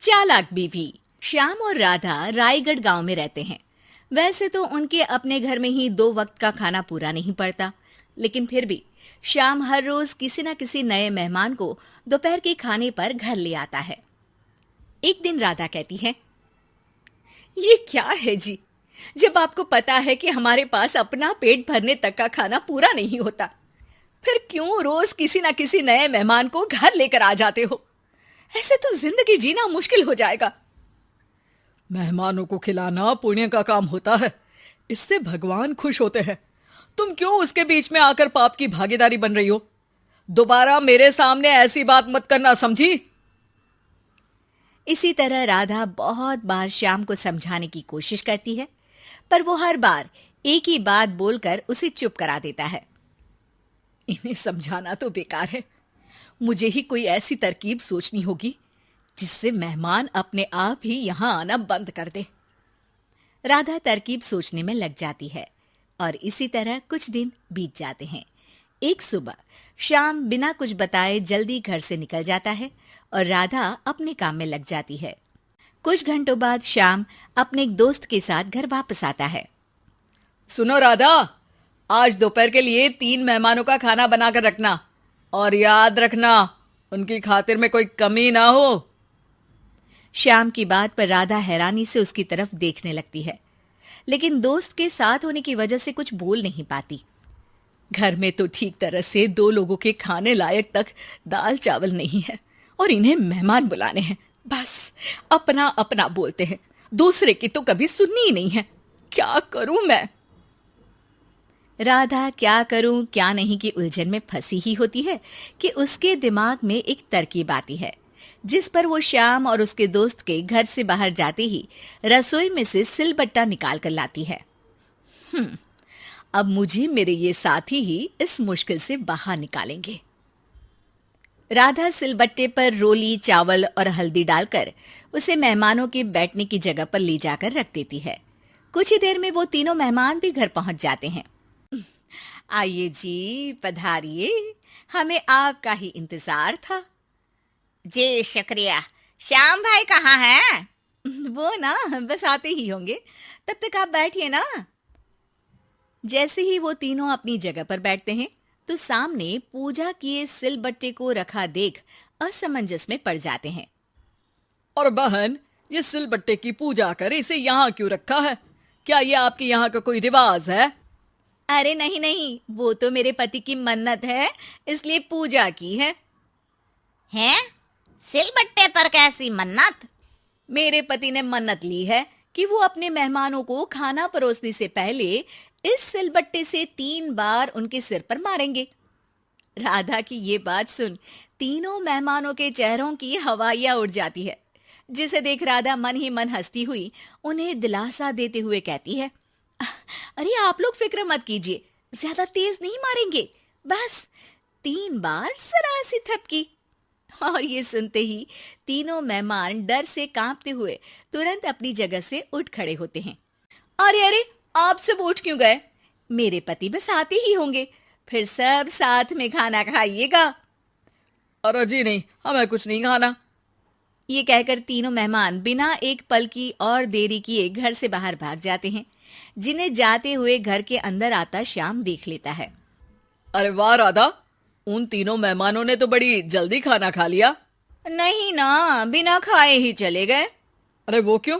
चालाक बीवी। श्याम और राधा रायगढ़ गांव में रहते हैं। वैसे तो उनके अपने घर में ही 2 वक्त का खाना पूरा नहीं पड़ता, लेकिन फिर भी श्याम हर रोज किसी न किसी नए मेहमान को दोपहर के खाने पर घर ले आता है। एक दिन राधा कहती है, ये क्या है जी, जब आपको पता है कि हमारे पास अपना पेट भरने तक का खाना पूरा नहीं होता, फिर क्यों रोज किसी न किसी नए मेहमान को घर लेकर आ जाते हो? ऐसे तो जिंदगी जीना मुश्किल हो जाएगा। मेहमानों को खिलाना पुण्य का काम होता है, इससे भगवान खुश होते हैं। तुम क्यों उसके बीच में आकर पाप की भागीदारी बन रही हो? दोबारा मेरे सामने ऐसी बात मत करना, समझी? इसी तरह राधा बहुत बार श्याम को समझाने की कोशिश करती है, पर वो हर बार एक ही बात बोलकर उसे चुप करा देता है। इन्हें समझाना तो बेकार है, मुझे ही कोई ऐसी तरकीब सोचनी होगी जिससे मेहमान अपने आप ही यहां आना बंद कर दे। राधा तरकीब सोचने में लग जाती है और इसी तरह कुछ दिन बीत जाते हैं। एक सुबह श्याम बिना कुछ बताए जल्दी घर से निकल जाता है और राधा अपने काम में लग जाती है। कुछ घंटों बाद श्याम अपने एक दोस्त के साथ घर वापस आता है। सुनो राधा, आज दोपहर के लिए 3 मेहमानों का खाना बनाकर रखना, और याद रखना उनकी खातिर में कोई कमी ना हो। श्याम की बात पर राधा हैरानी से उसकी तरफ देखने लगती है, लेकिन दोस्त के साथ होने की वजह से कुछ बोल नहीं पाती। घर में तो ठीक तरह से 2 लोगों के खाने लायक तक दाल चावल नहीं है और इन्हें मेहमान बुलाने हैं। बस अपना अपना बोलते हैं, दूसरे की तो कभी सुननी ही नहीं है। क्या करूं मैं? राधा क्या करूं क्या नहीं की उलझन में फंसी ही होती है कि उसके दिमाग में एक तरकीब आती है, जिस पर वो श्याम और उसके दोस्त के घर से बाहर जाते ही रसोई में से सिलबट्टा निकाल कर लाती है। अब मुझे मेरे ये साथी ही इस मुश्किल से बाहर निकालेंगे। राधा सिलबट्टे पर रोली, चावल और हल्दी डालकर उसे मेहमानों के बैठने की जगह पर ले जाकर रख देती है। कुछ ही देर में वो तीनों मेहमान भी घर पहुंच जाते हैं। आइए जी, पधारिए, हमें आपका ही इंतजार था। जी शुक्रिया। श्याम भाई कहाँ हैं? वो ना बस आते ही होंगे, तब तक आप बैठिए ना। जैसे ही वो तीनों अपनी जगह पर बैठते हैं तो सामने पूजा किए सिलबट्टे को रखा देख असमंजस में पड़ जाते हैं। और बहन, ये सिलबट्टे की पूजा कर इसे यहाँ क्यों रखा है? क्या ये आपके यहाँ का कोई रिवाज है? अरे नहीं नहीं, वो तो मेरे पति की मन्नत है, इसलिए पूजा की है। हैं? सिलबट्टे पर कैसी मन्नत? मेरे पति ने मन्नत ली है कि वो अपने मेहमानों को खाना परोसने से पहले इस सिलबट्टे से 3 बार उनके सिर पर मारेंगे। राधा की ये बात सुन तीनों मेहमानों के चेहरों की हवाइयां उड़ जाती है, जिसे देख राधा मन ही मन हंसती हुई उन्हें दिलासा देते हुए कहती है, अरे आप लोग फिक्र मत कीजिए, ज्यादा तेज नहीं मारेंगे, बस 3 बार जरा सी थपकी। और ये सुनते ही तीनों मेहमान डर से कांपते हुए तुरंत अपनी जगह से उठ खड़े होते हैं। अरे अरे, आप सब उठ क्यों गए? मेरे पति बस आते ही होंगे, फिर सब साथ में खाना खाइएगा। अरे जी नहीं, हमें कुछ नहीं खाना। ये कहकर तीनों मेहमान बिना एक पल की और देरी किए घर से बाहर भाग जाते हैं, जिन्हें जाते हुए घर के अंदर आता श्याम देख लेता है। अरे वाह राधा, उन तीनों मेहमानों ने तो बड़ी जल्दी खाना खा लिया। नहीं ना, बिना खाए ही चले गए। अरे वो क्यों?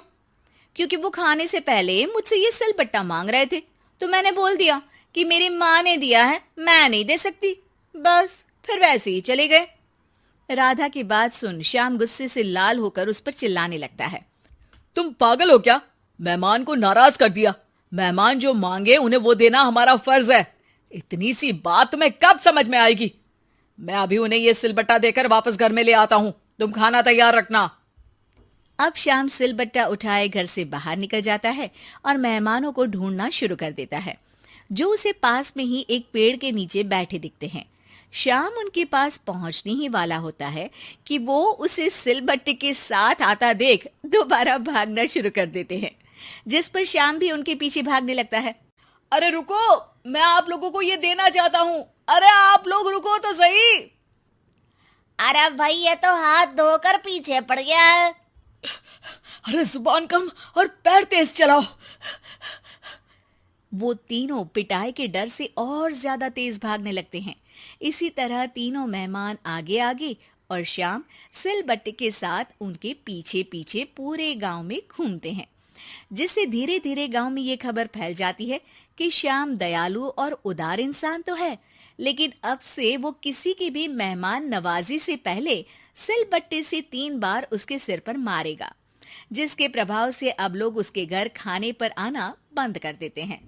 क्योंकि वो खाने से पहले मुझसे ये सिलबट्टा मांग रहे थे, तो मैंने बोल दिया कि मेरी माँ ने दिया है, मैं नहीं दे सकती। बस फिर वैसे ही चले गए। राधा की बात सुन श्याम गुस्से से लाल होकर उस पर चिल्लाने लगता है। तुम पागल हो क्या? मेहमान को नाराज कर दिया। मेहमान जो मांगे उन्हें वो देना हमारा फर्ज है। इतनी सी बात तुम्हें कब समझ में आएगी? मैं अभी उन्हें ये सिलबट्टा देकर वापस घर में ले आता हूं, तुम खाना तैयार रखना। अब श्याम सिलबट्टा उठाए घर से बाहर निकल जाता है और मेहमानों को ढूंढना शुरू कर देता है, जो उसे पास में ही एक पेड़ के नीचे बैठे दिखते हैं। श्याम उनके पास पहुंचने ही वाला होता है कि वो उसे सिलबट्टे के साथ आता देख दोबारा भागना शुरू कर देते हैं, जिस पर श्याम भी उनके पीछे भागने लगता है। अरे रुको, मैं आप लोगों को ये देना चाहता हूं। अरे आप लोग रुको तो सही। अरे भाई, ये तो हाथ धोकर पीछे पड़ गया है। अरे जुबान कम और पैर तेज चलाओ। वो तीनों पिटाई के डर से और ज्यादा तेज भागने लगते हैं। इसी तरह तीनों मेहमान आगे आगे और श्याम सिलबट्टे के साथ उनके पीछे पीछे पूरे गांव में घूमते हैं, जिससे धीरे धीरे गांव में ये खबर फैल जाती है कि श्याम दयालु और उदार इंसान तो है, लेकिन अब से वो किसी की भी मेहमान नवाजी से पहले सिलबट्टे से 3 बार उसके सिर पर मारेगा, जिसके प्रभाव से अब लोग उसके घर खाने पर आना बंद कर देते हैं।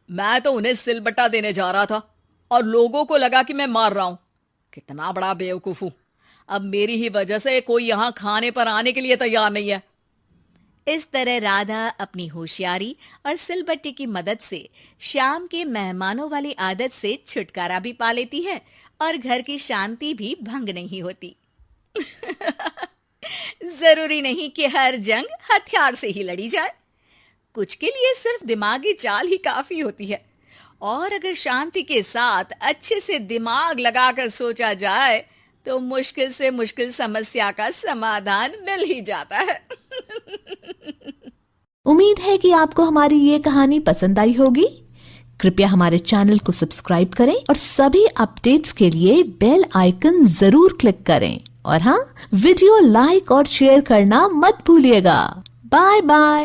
मैं तो उन्हें सिलबट्टा देने जा रहा था और लोगों को लगा कि मैं मार रहा हूं। कितना बड़ा बेवकूफ हूं। अब मेरी ही वजह से कोई यहां खाने पर आने के लिए तैयार नहीं है। इस तरह राधा अपनी होशियारी और सिलबट्टे की मदद से श्याम के मेहमानों वाली आदत से छुटकारा भी पा लेती है और घर की शांति भी भंग नहीं होती। जरूरी नहीं कि हर जंग हथियार से ही लड़ी जाए। कुछ के लिए सिर्फ दिमागी चाल ही काफी होती है, और अगर शांति के साथ अच्छे से दिमाग लगाकर सोचा जाए तो मुश्किल से मुश्किल समस्या का समाधान मिल ही जाता है। उम्मीद है कि आपको हमारी ये कहानी पसंद आई होगी। कृपया हमारे चैनल को सब्सक्राइब करें और सभी अपडेट्स के लिए बेल आइकन जरूर क्लिक करें। और हाँ, वीडियो लाइक और शेयर करना मत भूलिएगा। Bye bye.